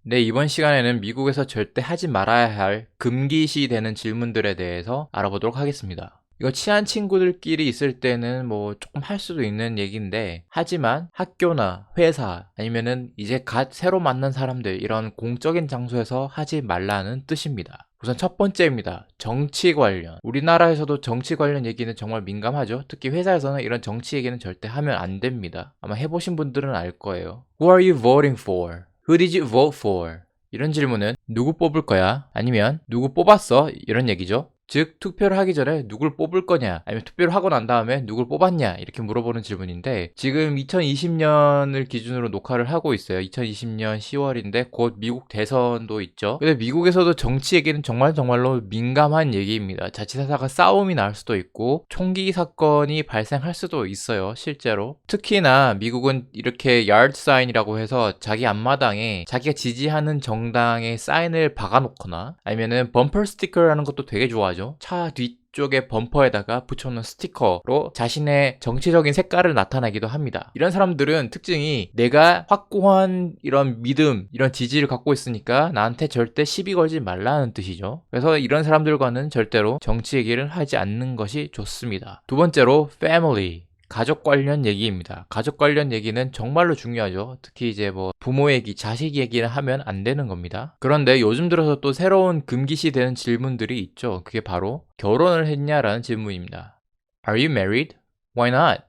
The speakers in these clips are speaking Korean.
네, 이번 시간에는 미국에서 절대 하지 말아야 할 금기시 되는 질문들에 대해서 알아보도록 하겠습니다. 이거 친한 친구들끼리 있을 때는 뭐 조금 할 수도 있는 얘기인데, 하지만 학교나 회사 아니면은 이제 갓 새로 만난 사람들, 이런 공적인 장소에서 하지 말라는 뜻입니다. 우선 첫 번째입니다. 정치 관련. 우리나라에서도 정치 관련 얘기는 정말 민감하죠. 특히 회사에서는 이런 정치 얘기는 절대 하면 안 됩니다. 아마 해보신 분들은 알 거예요. Who are you voting for? Who did you vote for? 이런 질문은 누구 뽑을 거야? 아니면 누구 뽑았어? 이런 얘기죠. 즉, 투표를 하기 전에 누굴 뽑을 거냐, 아니면 투표를 하고 난 다음에 누굴 뽑았냐, 이렇게 물어보는 질문인데, 지금 2020년을 기준으로 녹화를 하고 있어요. 2020년 10월인데 곧 미국 대선도 있죠. 근데 미국에서도 정치 얘기는 정말로 민감한 얘기입니다. 자칫하다가 싸움이 날 수도 있고 총기 사건이 발생할 수도 있어요, 실제로. 특히나 미국은 이렇게 yard sign이라고 해서 자기 앞마당에 자기가 지지하는 정당의 사인을 박아놓거나, 아니면은 범퍼 스티커라는 것도 되게 좋아하죠. 차 뒤쪽에 범퍼에다가 붙여놓은 스티커로 자신의 정치적인 색깔을 나타내기도 합니다. 이런 사람들은 특징이 내가 확고한 이런 믿음, 이런 지지를 갖고 있으니까 나한테 절대 시비 걸지 말라는 뜻이죠. 그래서 이런 사람들과는 절대로 정치 얘기를 하지 않는 것이 좋습니다. 두 번째로 family. 가족 관련 얘기입니다. 가족 관련 얘기는 정말로 중요하죠. 특히 이제 뭐 부모 얘기, 자식 얘기를 하면 안 되는 겁니다. 그런데 요즘 들어서 또 새로운 금기시 되는 질문들이 있죠. 그게 바로 결혼을 했냐라는 질문입니다. Are you married? Why not?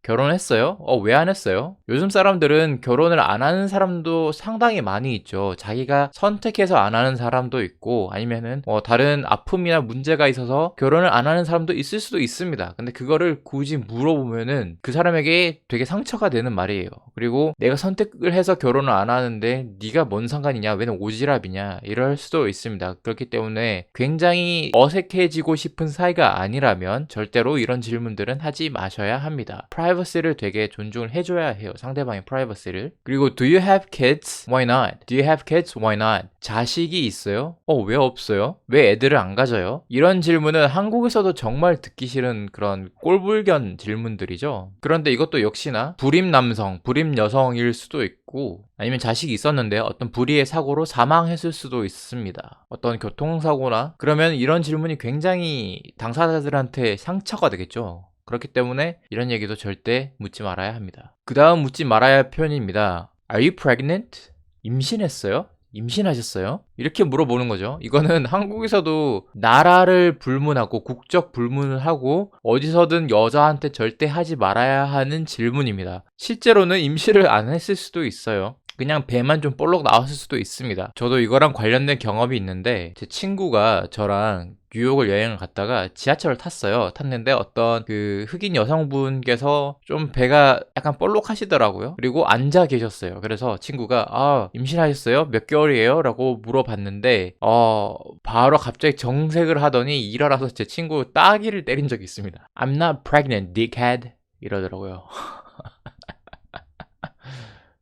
결혼했어요? 왜 안 했어요? 요즘 사람들은 결혼을 안 하는 사람도 상당히 많이 있죠. 자기가 선택해서 안 하는 사람도 있고, 아니면은 다른 아픔이나 문제가 있어서 결혼을 안 하는 사람도 있을 수도 있습니다. 근데 그거를 굳이 물어보면은 그 사람에게 되게 상처가 되는 말이에요. 그리고 내가 선택을 해서 결혼을 안 하는데 네가 뭔 상관이냐, 왜는 오지랖이냐, 이럴 수도 있습니다. 그렇기 때문에 굉장히 어색해지고 싶은 사이가 아니라면 절대로 이런 질문들은 하지 마셔야 합니다. 프라이버시를 되게 존중을 해줘야 해요. 상대방의 프라이버시를. 그리고 Do you have kids? Why not? Do you have kids? Why not? 자식이 있어요? 왜 없어요? 왜 애들을 안 가져요? 이런 질문은 한국에서도 정말 듣기 싫은 그런 꼴불견 질문들이죠. 그런데 이것도 역시나 불임 남성, 불임 여성일 수도 있고, 아니면 자식이 있었는데 어떤 불의의 사고로 사망했을 수도 있습니다. 어떤 교통사고나, 그러면 이런 질문이 굉장히 당사자들한테 상처가 되겠죠. 그렇기 때문에 이런 얘기도 절대 묻지 말아야 합니다. 그 다음 묻지 말아야 할 표현입니다. Are you pregnant? 임신했어요? 임신하셨어요? 이렇게 물어보는 거죠. 이거는 한국에서도 나라를 불문하고 국적 불문을 하고 어디서든 여자한테 절대 하지 말아야 하는 질문입니다. 실제로는 임신을 안 했을 수도 있어요. 그냥 배만 좀 볼록 나왔을 수도 있습니다. 저도 이거랑 관련된 경험이 있는데, 제 친구가 저랑 뉴욕을 여행을 갔다가 지하철을 탔어요. 탔는데 어떤 그 흑인 여성분께서 좀 배가 약간 볼록하시더라고요. 그리고 앉아 계셨어요. 그래서 친구가 임신하셨어요? 몇 개월이에요? 라고 물어봤는데 바로 갑자기 정색을 하더니 일어나서 제 친구 따귀를 때린 적이 있습니다. I'm not pregnant, dickhead. 이러더라고요.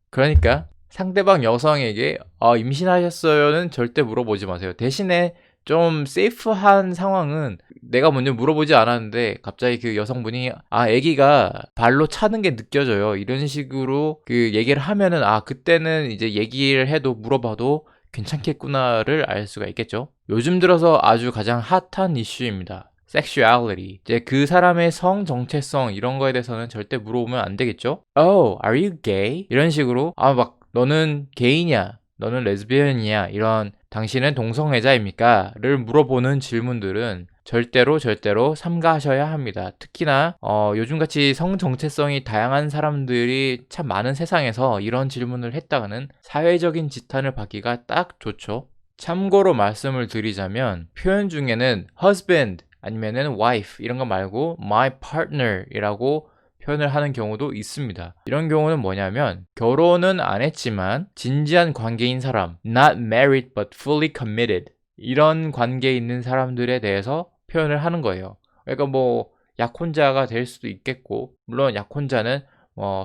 그러니까 상대방 여성에게 임신하셨어요는 절대 물어보지 마세요. 대신에 좀 세이프한 상황은, 내가 먼저 물어보지 않았는데 갑자기 그 여성분이 아기가 발로 차는 게 느껴져요, 이런 식으로 그 얘기를 하면은 그때는 이제 얘기를 해도 물어봐도 괜찮겠구나를 알 수가 있겠죠. 요즘 들어서 아주 가장 핫한 이슈입니다. sexuality. 이제 그 사람의 성 정체성, 이런 거에 대해서는 절대 물어보면 안 되겠죠. Oh, are you gay? 이런 식으로 막 너는 게이냐, 너는 레즈비언이냐, 이런 당신은 동성애자입니까? 를 물어보는 질문들은 절대로 삼가하셔야 합니다. 특히나 요즘같이 성 정체성이 다양한 사람들이 참 많은 세상에서 이런 질문을 했다가는 사회적인 지탄을 받기가 딱 좋죠. 참고로 말씀을 드리자면 표현 중에는 husband 아니면은 wife 이런 거 말고 my partner 이라고 표현을 하는 경우도 있습니다. 이런 경우는 뭐냐면 결혼은 안 했지만 진지한 관계인 사람, not married but fully committed, 이런 관계에 있는 사람들에 대해서 표현을 하는 거예요. 그러니까 뭐 약혼자가 될 수도 있겠고, 물론 약혼자는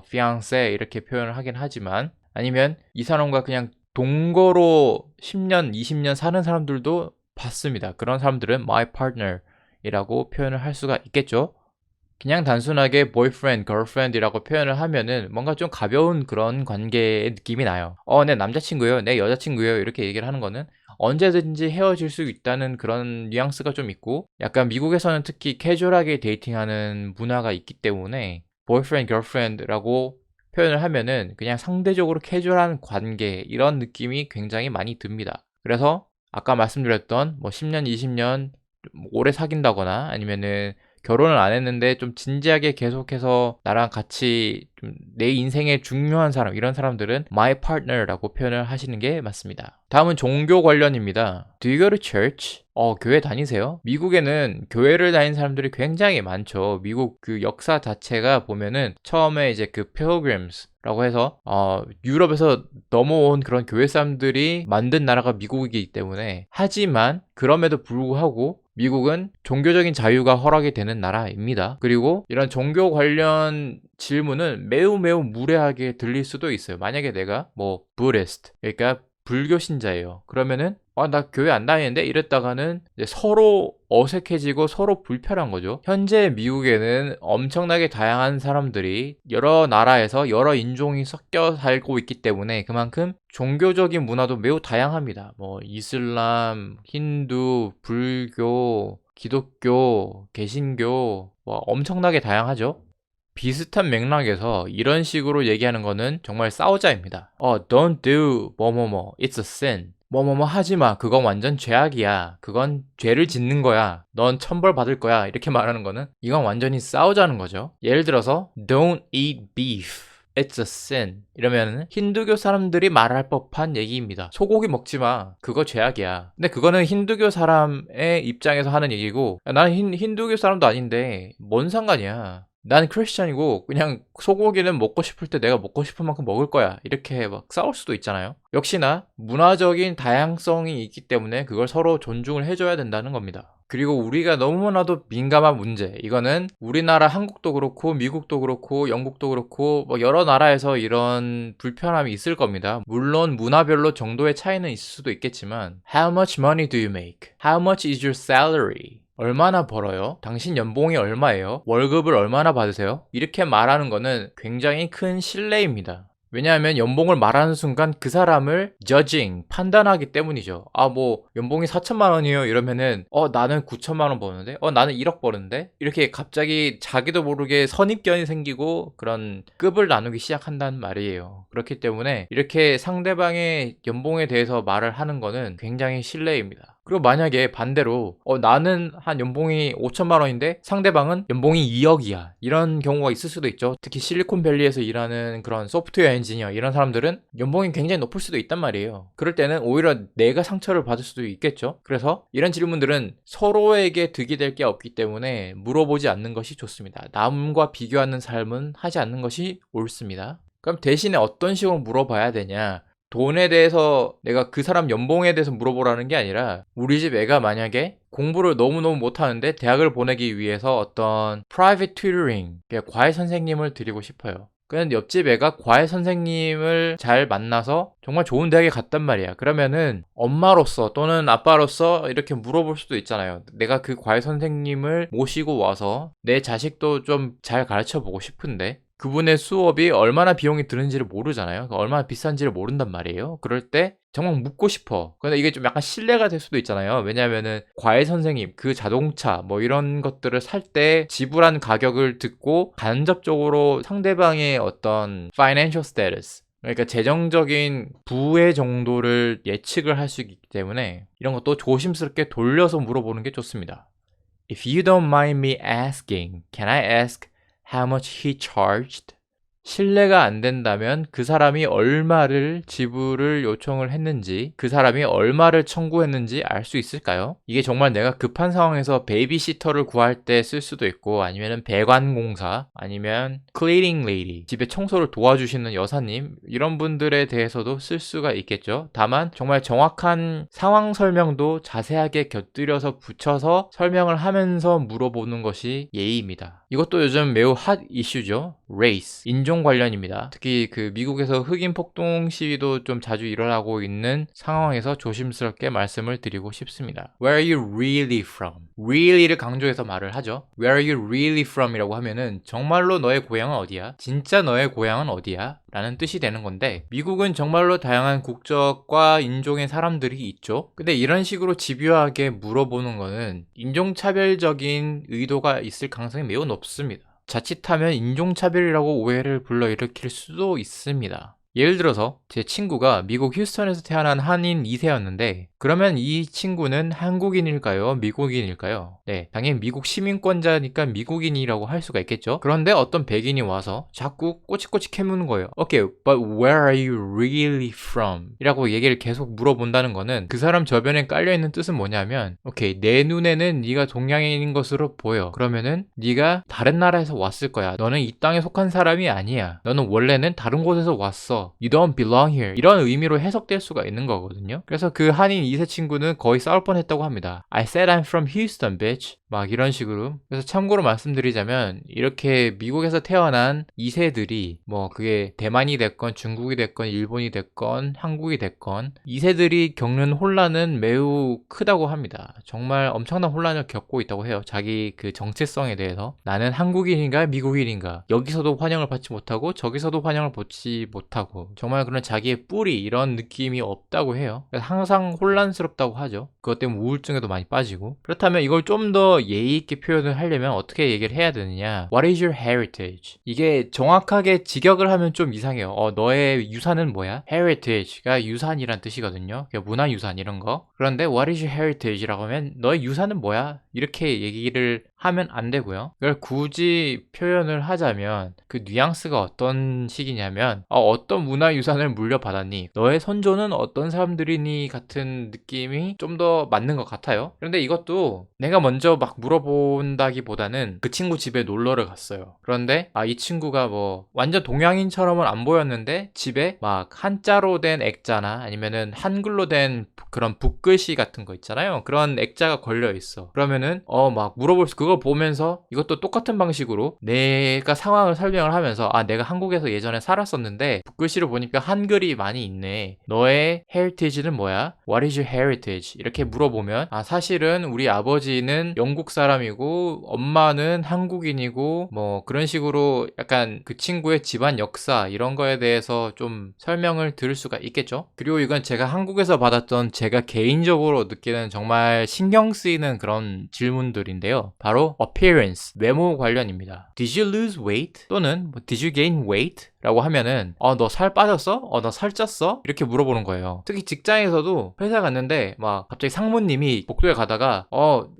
fiancé 이렇게 표현을 하긴 하지만, 아니면 이 사람과 그냥 동거로 10년, 20년 사는 사람들도 봤습니다. 그런 사람들은 my partner 이라고 표현을 할 수가 있겠죠. 그냥 단순하게 boyfriend, girlfriend이라고 표현을 하면은 뭔가 좀 가벼운 그런 관계의 느낌이 나요. 내 남자친구예요, 내 여자친구예요 이렇게 얘기를 하는 거는 언제든지 헤어질 수 있다는 그런 뉘앙스가 좀 있고, 약간 미국에서는 특히 캐주얼하게 데이팅하는 문화가 있기 때문에 boyfriend, girlfriend라고 표현을 하면은 그냥 상대적으로 캐주얼한 관계 이런 느낌이 굉장히 많이 듭니다. 그래서 아까 말씀드렸던 뭐 10년, 20년 오래 사귄다거나 아니면은 결혼을 안 했는데 좀 진지하게 계속해서 나랑 같이 좀 내 인생에 중요한 사람, 이런 사람들은 my partner라고 표현을 하시는 게 맞습니다. 다음은 종교 관련입니다. Do you go to church? 교회 다니세요? 미국에는 교회를 다니는 사람들이 굉장히 많죠. 미국 그 역사 자체가 보면은 처음에 이제 그 pilgrims 라고 해서 유럽에서 넘어온 그런 교회 사람들이 만든 나라가 미국이기 때문에, 하지만 그럼에도 불구하고 미국은 종교적인 자유가 허락이 되는 나라입니다. 그리고 이런 종교 관련 질문은 매우 무례하게 들릴 수도 있어요. 만약에 내가 뭐 Buddhist, 그러니까 불교 신자예요. 그러면은 나 교회 안 다니는데 이랬다가는 이제 서로 어색해지고 서로 불편한 거죠. 현재 미국에는 엄청나게 다양한 사람들이 여러 나라에서 여러 인종이 섞여 살고 있기 때문에 그만큼 종교적인 문화도 매우 다양합니다. 뭐 이슬람, 힌두, 불교, 기독교, 개신교, 뭐 엄청나게 다양하죠. 비슷한 맥락에서 이런 식으로 얘기하는 거는 정말 싸우자입니다. Don't do 뭐뭐뭐, it's a sin. 뭐뭐뭐 하지마, 그건 완전 죄악이야, 그건 죄를 짓는 거야, 넌 천벌 받을 거야, 이렇게 말하는 거는 이건 완전히 싸우자는 거죠. 예를 들어서 Don't eat beef, it's a sin 이러면 힌두교 사람들이 말할 법한 얘기입니다. 소고기 먹지 마, 그거 죄악이야. 근데 그거는 힌두교 사람의 입장에서 하는 얘기고, 나는 힌두교 사람도 아닌데 뭔 상관이야, 난 크리스찬이고 그냥 소고기는 먹고 싶을 때 내가 먹고 싶은 만큼 먹을 거야, 이렇게 막 싸울 수도 있잖아요. 역시나 문화적인 다양성이 있기 때문에 그걸 서로 존중을 해줘야 된다는 겁니다. 그리고 우리가 너무나도 민감한 문제, 이거는 우리나라 한국도 그렇고 미국도 그렇고 영국도 그렇고 뭐 여러 나라에서 이런 불편함이 있을 겁니다. 물론 문화별로 정도의 차이는 있을 수도 있겠지만 How much money do you make? How much is your salary? 얼마나 벌어요? 당신 연봉이 얼마예요? 월급을 얼마나 받으세요? 이렇게 말하는 거는 굉장히 큰 신뢰입니다. 왜냐하면 연봉을 말하는 순간 그 사람을 judging, 판단하기 때문이죠. 뭐 연봉이 4천만 원이에요 이러면은 나는 9천만 원 버는데, 나는 1억 버는데, 이렇게 갑자기 자기도 모르게 선입견이 생기고 그런 급을 나누기 시작한다는 말이에요. 그렇기 때문에 이렇게 상대방의 연봉에 대해서 말을 하는 거는 굉장히 신뢰입니다. 그리고 만약에 반대로 나는 한 연봉이 5천만 원인데 상대방은 연봉이 2억이야, 이런 경우가 있을 수도 있죠. 특히 실리콘밸리에서 일하는 그런 소프트웨어 엔지니어, 이런 사람들은 연봉이 굉장히 높을 수도 있단 말이에요. 그럴 때는 오히려 내가 상처를 받을 수도 있겠죠. 그래서 이런 질문들은 서로에게 득이 될 게 없기 때문에 물어보지 않는 것이 좋습니다. 남과 비교하는 삶은 하지 않는 것이 옳습니다. 그럼 대신에 어떤 식으로 물어봐야 되냐? 돈에 대해서, 내가 그 사람 연봉에 대해서 물어보라는 게 아니라, 우리 집 애가 만약에 공부를 너무너무 못하는데 대학을 보내기 위해서 어떤 private tutoring, 과외 선생님을 드리고 싶어요. 근데 옆집 애가 과외 선생님을 잘 만나서 정말 좋은 대학에 갔단 말이야. 그러면은 엄마로서 또는 아빠로서 이렇게 물어볼 수도 있잖아요. 내가 그 과외 선생님을 모시고 와서 내 자식도 좀 잘 가르쳐 보고 싶은데 그분의 수업이 얼마나 비용이 드는지를 모르잖아요. 얼마나 비싼지를 모른단 말이에요. 그럴 때 정말 묻고 싶어. 근데 이게 좀 약간 신뢰가 될 수도 있잖아요. 왜냐면은 과외 선생님, 그 자동차 뭐 이런 것들을 살 때 지불한 가격을 듣고 간접적으로 상대방의 어떤 financial status, 그러니까 재정적인 부의 정도를 예측을 할 수 있기 때문에 이런 것도 조심스럽게 돌려서 물어보는 게 좋습니다. If you don't mind me asking, can I ask how much he charged? 신뢰가 안 된다면 그 사람이 얼마를 지불을 요청을 했는지, 그 사람이 얼마를 청구했는지 알 수 있을까요? 이게 정말 내가 급한 상황에서 베이비시터를 구할 때 쓸 수도 있고, 아니면 배관공사, 아니면 cleaning lady, 집에 청소를 도와주시는 여사님, 이런 분들에 대해서도 쓸 수가 있겠죠. 다만 정말 정확한 상황 설명도 자세하게 곁들여서 붙여서 설명을 하면서 물어보는 것이 예의입니다. 이것도 요즘 매우 핫 이슈죠. race, 인종 인종 관련입니다. 특히 그 미국에서 흑인 폭동 시위도 좀 자주 일어나고 있는 상황에서 조심스럽게 말씀을 드리고 싶습니다. Where are you really from? really를 강조해서 말을 하죠. Where are you really from? 이라고 하면은 정말로 너의 고향은 어디야? 진짜 너의 고향은 어디야? 라는 뜻이 되는 건데, 미국은 정말로 다양한 국적과 인종의 사람들이 있죠. 근데 이런 식으로 집요하게 물어보는 거는 인종차별적인 의도가 있을 가능성이 매우 높습니다. 자칫하면 인종차별이라고 오해를 불러일으킬 수도 있습니다. 예를 들어서 제 친구가 미국 휴스턴에서 태어난 한인 2세였는데 그러면 이 친구는 한국인일까요? 미국인일까요? 네, 당연히 미국 시민권자니까 미국인이라고 할 수가 있겠죠. 그런데 어떤 백인이 와서 자꾸 꼬치꼬치 캐무는 거예요. Okay, but where are you really from? 이라고 얘기를 계속 물어본다는 거는 그 사람 저변에 깔려있는 뜻은 뭐냐면 오케이, 내 눈에는 네가 동양인인 것으로 보여. 그러면은 네가 다른 나라에서 왔을 거야. 너는 이 땅에 속한 사람이 아니야. 너는 원래는 다른 곳에서 왔어. You don't belong here. 이런 의미로 해석될 수가 있는 거거든요. 그래서 그 한인 2세 친구는 거의 싸울 뻔했다고 합니다. I said I'm from Houston, bitch. 막 이런 식으로. 그래서 참고로 말씀드리자면 이렇게 미국에서 태어난 2세들이 뭐 그게 대만이 됐건 중국이 됐건 일본이 됐건 한국이 됐건 2세들이 겪는 혼란은 매우 크다고 합니다. 정말 엄청난 혼란을 겪고 있다고 해요. 자기 그 정체성에 대해서. 나는 한국인인가 미국인인가, 여기서도 환영을 받지 못하고 저기서도 환영을 받지 못하고, 정말 그런 자기의 뿌리 이런 느낌이 없다고 해요. 그래서 항상 혼란스럽다고 하죠. 그것 때문에 우울증에도 많이 빠지고. 그렇다면 이걸 좀 더 예의 있게 표현을 하려면 어떻게 얘기를 해야 되느냐? What is your heritage? 이게 정확하게 직역을 하면 좀 이상해요. 너의 유산은 뭐야? heritage가 유산이란 뜻이거든요. 문화유산 이런 거. 그런데 what is your heritage라고 하면 너의 유산은 뭐야? 이렇게 얘기를 하면 안 되고요. 그걸 굳이 표현을 하자면 그 뉘앙스가 어떤 식이냐면 어떤 문화유산을 물려받았니? 너의 선조는 어떤 사람들이니? 같은 느낌이 좀 더 맞는 것 같아요. 그런데 이것도 내가 먼저 막 물어본다기보다는 그 친구 집에 놀러를 갔어요. 그런데 이 친구가 뭐 완전 동양인처럼은 안 보였는데 집에 막 한자로 된 액자나 아니면은 한글로 된 그런 붓글씨 같은 거 있잖아요. 그런 액자가 걸려 있어. 그러면은 막 물어볼 수, 그걸 보면서 이것도 똑같은 방식으로 내가 상황을 설명을 하면서 내가 한국에서 예전에 살았었는데 붓글씨를 보니까 한글이 많이 있네. 너의 heritage는 뭐야? What is your heritage? 이렇게 물어보면 사실은 우리 아버지는 영국 사람이고 엄마는 한국인이고 뭐 그런 식으로 약간 그 친구의 집안 역사 이런 거에 대해서 좀 설명을 들을 수가 있겠죠. 그리고 이건 제가 한국에서 받았던 제가 개인적으로 느끼는 정말 신경 쓰이는 그런 질문들인데요. 바로 appearance, 외모 관련입니다. Did you lose weight? 또는 Did you gain weight? 라고 하면은 너 살 빠졌어? 너 살쪘어? 이렇게 물어보는 거예요. 특히 직장에서도 회사 갔는데 막 갑자기 상무님이 복도에 가다가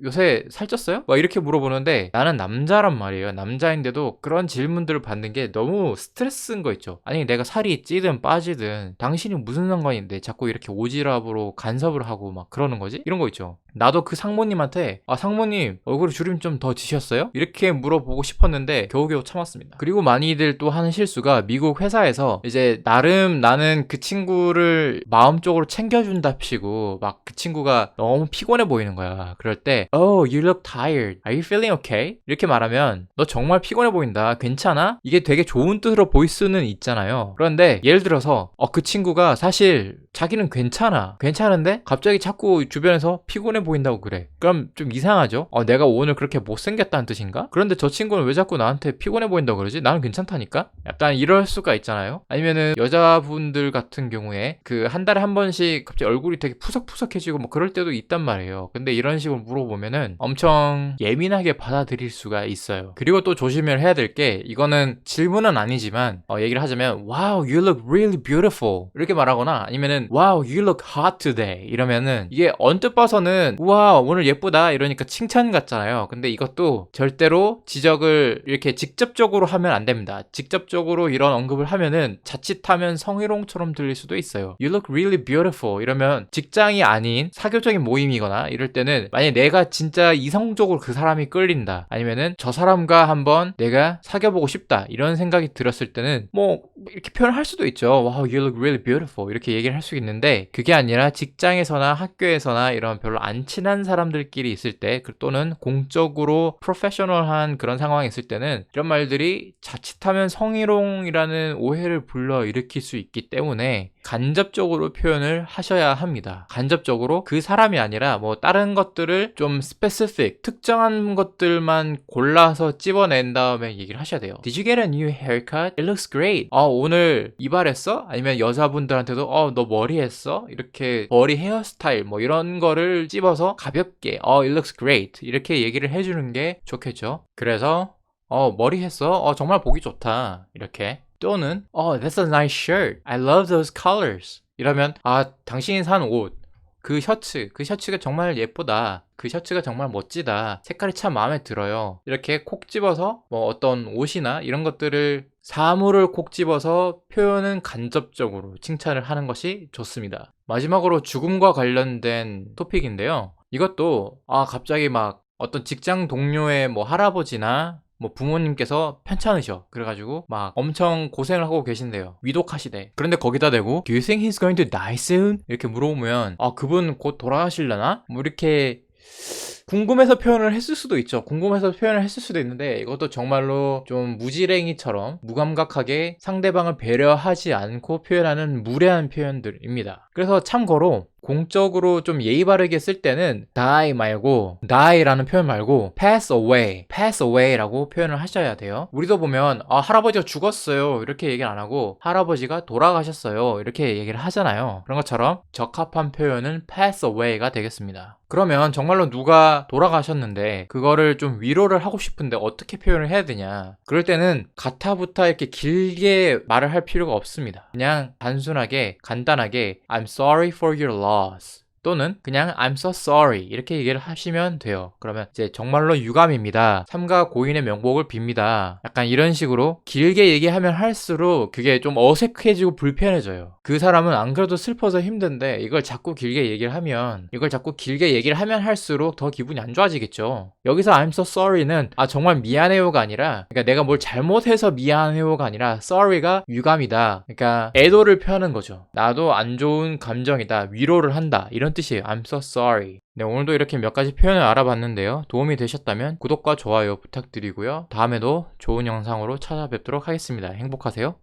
요새 살쪘어요? 막 이렇게 물어보는데 나는 남자란 말이에요. 남자인데도 그런 질문들을 받는 게 너무 스트레스인 거 있죠. 아니 내가 살이 찌든 빠지든 당신이 무슨 상관인데 자꾸 이렇게 오지랖으로 간섭을 하고 막 그러는 거지? 이런 거 있죠. 나도 그 상무님한테 상무님 얼굴에 주름 좀 더 지셨어요? 이렇게 물어보고 싶었는데 겨우겨우 참았습니다. 그리고 많이들 또 하는 실수가 미국 회사에서 이제 나름 나는 그 친구를 마음적으로 챙겨준답시고 막 그 친구가 너무 피곤해 보이는 거야. 그럴 때 you look tired. Are you feeling okay? 이렇게 말하면 너 정말 피곤해 보인다. 괜찮아? 이게 되게 좋은 뜻으로 보일 수는 있잖아요. 그런데 예를 들어서 그 친구가 사실 자기는 괜찮은데 갑자기 자꾸 주변에서 피곤해 보인다고 그래. 그럼 좀 이상하죠? 내가 오늘 그렇게 못생겼다는 뜻인가? 그런데 저 친구는 왜 자꾸 나한테 피곤해 보인다고 그러지? 나는 괜찮다니까? 약간 이럴 수가 있잖아요. 아니면은 여자분들 같은 경우에 그 한 달에 한 번씩 갑자기 얼굴이 되게 푸석푸석해지고 뭐 그럴 때도 있단 말이에요. 근데 이런 식으로 물어보면은 엄청 예민하게 받아들일 수가 있어요. 그리고 또 조심을 해야 될 게, 이거는 질문은 아니지만 얘기를 하자면 Wow, you look really beautiful 이렇게 말하거나 아니면은 Wow, you look hot today 이러면은 이게 언뜻 봐서는 우와 오늘 예쁘다 이러니까 칭찬 같잖아요. 근데 이것도 절대로 지적을 이렇게 직접적으로 하면 안 됩니다. 직접적으로 이런 언급을 하면은 자칫하면 성희롱처럼 들릴 수도 있어요. You look really beautiful 이러면 직장이 아닌 사교적인 모임이거나 이럴 때는 만약에 내가 진짜 이성적으로 그 사람이 끌린다, 아니면은 저 사람과 한번 내가 사귀어보고 싶다 이런 생각이 들었을 때는 뭐 이렇게 표현할 수도 있죠. Wow, you look really beautiful 이렇게 얘기를 할 수 있는데, 그게 아니라 직장에서나 학교에서나 이런 별로 안 친한 사람들끼리 있을 때 또는 공적으로 프로페셔널한 그런 상황이 있을 때는 이런 말들이 자칫하면 성희롱이라는 감정이라는 오해를 불러일으킬 수 있기 때문에 간접적으로 표현을 하셔야 합니다. 간접적으로 그 사람이 아니라 뭐 다른 것들을 좀 specific, 특정한 것들만 골라서 찝어낸 다음에 얘기를 하셔야 돼요. Did you get a new haircut? It looks great. 오늘 이발했어? 아니면 여자분들한테도 너 머리 했어? 이렇게 머리 헤어스타일 뭐 이런 거를 찝어서 가볍게 it looks great 이렇게 얘기를 해주는 게 좋겠죠. 그래서 머리 했어? 정말 보기 좋다. 이렇게. 또는 that's a nice shirt. I love those colors. 이러면 당신이 산 옷, 그 셔츠가 정말 예쁘다. 그 셔츠가 정말 멋지다. 색깔이 참 마음에 들어요. 이렇게 콕 집어서 뭐 어떤 옷이나 이런 것들을 사물을 콕 집어서 표현은 간접적으로 칭찬을 하는 것이 좋습니다. 마지막으로 죽음과 관련된 토픽인데요. 이것도 갑자기 막 어떤 직장 동료의 뭐 할아버지나 뭐 부모님께서 편찮으셔. 그래가지고 막 엄청 고생을 하고 계신대요. 위독하시대. 그런데 거기다 대고 Do you think he's going to die soon? 이렇게 물어보면 그분 곧 돌아가실려나? 뭐 이렇게 궁금해서 표현을 했을 수도 있죠. 궁금해서 표현을 했을 수도 있는데 이것도 정말로 좀 무지랭이처럼 무감각하게 상대방을 배려하지 않고 표현하는 무례한 표현들입니다. 그래서 참고로 공적으로 좀 예의 바르게 쓸 때는 die 말고 die라는 표현 말고 pass away라고 표현을 하셔야 돼요. 우리도 보면 할아버지가 죽었어요 이렇게 얘기를 안 하고 할아버지가 돌아가셨어요 이렇게 얘기를 하잖아요. 그런 것처럼 적합한 표현은 pass away가 되겠습니다. 그러면 정말로 누가 돌아가셨는데 그거를 좀 위로를 하고 싶은데 어떻게 표현을 해야 되냐? 그럴 때는 가타부타 이렇게 길게 말을 할 필요가 없습니다. 그냥 단순하게 간단하게 I'm sorry for your loss 또는 그냥 I'm so sorry 이렇게 얘기를 하시면 돼요. 그러면 이제 정말로 유감입니다. 삼가 고인의 명복을 빕니다. 약간 이런 식으로 길게 얘기하면 할수록 그게 좀 어색해지고 불편해져요. 그 사람은 안 그래도 슬퍼서 힘든데 이걸 자꾸 길게 얘기를 하면 할수록 더 기분이 안 좋아지겠죠. 여기서 I'm so sorry는 정말 미안해요가 아니라 그러니까 내가 뭘 잘못해서 미안해요가 아니라 sorry가 유감이다. 그러니까 애도를 표하는 거죠. 나도 안 좋은 감정이다. 위로를 한다. 이런 뜻이에요. I'm so sorry. 네, 오늘도 이렇게 몇 가지 표현을 알아봤는데요. 도움이 되셨다면 구독과 좋아요 부탁드리고요. 다음에도 좋은 영상으로 찾아뵙도록 하겠습니다. 행복하세요.